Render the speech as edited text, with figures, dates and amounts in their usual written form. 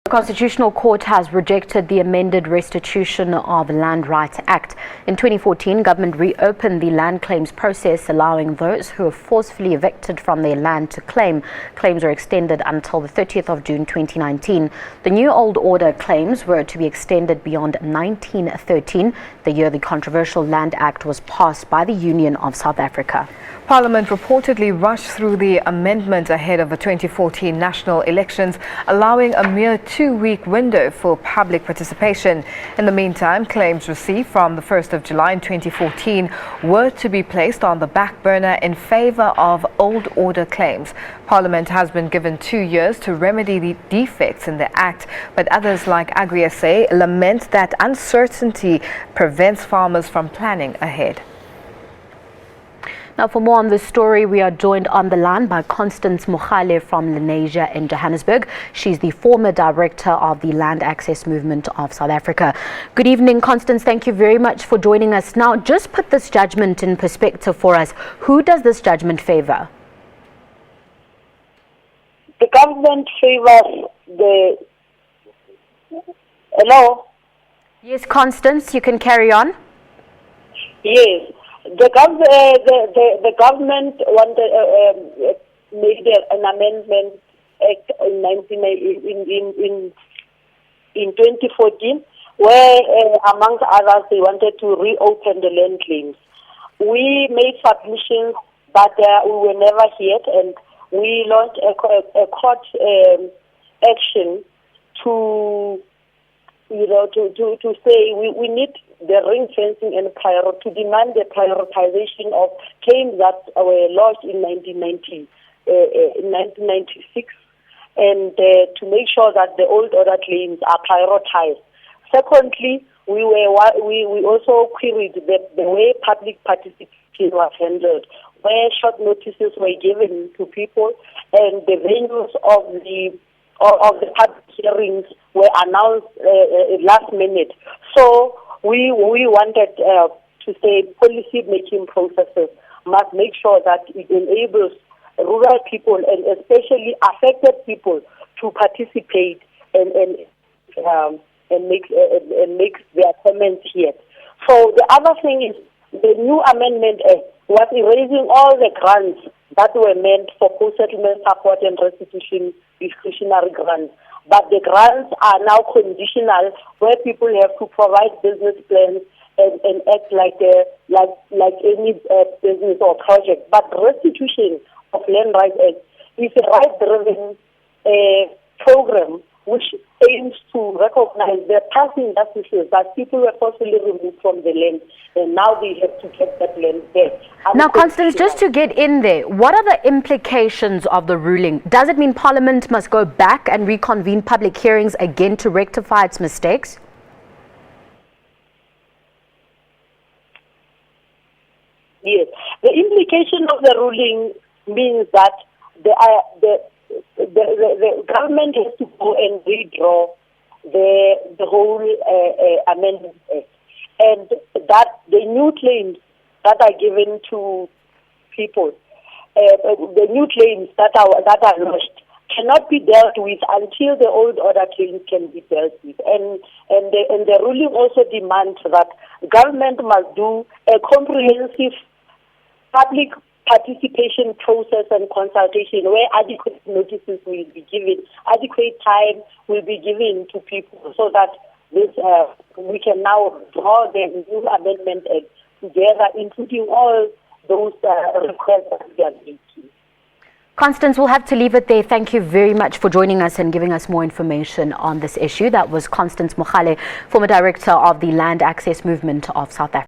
The Constitutional Court has rejected the amended Restitution of Land Rights Act. In 2014, government reopened the land claims process, allowing those who are forcefully evicted from their land to claim. Claims were extended until the 30th of June 2019. The new old order claims were to be extended beyond 1913, the year the controversial Land Act was passed by the Union of South Africa. Parliament reportedly rushed through the amendment ahead of the 2014 national elections, allowing a mere two-week window for public participation. In the meantime, claims received from the 1st of July in 2014 were to be placed on the back burner in favour of old order claims. Parliament has been given 2 years to remedy the defects in the Act, but others like Agri-SA lament that uncertainty prevents farmers from planning ahead. Now, for more on this story, we are joined on the line by Constance Mogale from Lenasia in Johannesburg. She's the former director of the Land Access Movement of South Africa. Good evening, Constance. Thank you very much for joining us. Now, just put this judgment in perspective for us. Who does this judgment favour? The government favours the... Hello? Yes, Constance, you can carry on. Yes. The government wanted made an amendment act in 2014, where amongst others they wanted to reopen the land claims. We made submissions, but we were never heard, and we launched a court action to say we need the ring fencing and to demand the prioritization of claims that were lodged in 1996, and to make sure that the old order claims are prioritized. Secondly, we also queried the way public participation was handled, where short notices were given to people, and the venues of the public hearings were announced last minute. So we wanted to say policy-making processes must make sure that it enables rural people and especially affected people to participate and make their comments here. So the other thing is the new amendment was erasing all the grants that were meant for post-settlement support and restitution discretionary grants. But the grants are now conditional, where people have to provide business plans and act like any business or project. But restitution of Land Rights Act is a right-driven program which aims to recognize the past injustices that people were forcibly removed from the land, and now they have to get that land back. Now, Constance, just to get in there, what are the implications of the ruling? Does it mean Parliament must go back and reconvene public hearings again to rectify its mistakes? Yes. The implication of the ruling means that the government has to go and redraw the whole amendment act, and that the new claims that are given to people, the new claims that are lodged, cannot be dealt with until the old order claims can be dealt with. And the ruling also demands that government must do a comprehensive public participation process and consultation where adequate notices will be given, adequate time will be given to people, so that we can now draw the new amendment act together, including all those requests that we are making. Constance, we'll have to leave it there. Thank you very much for joining us and giving us more information on this issue. That was Constance Mogale, former director of the Land Access Movement of South Africa.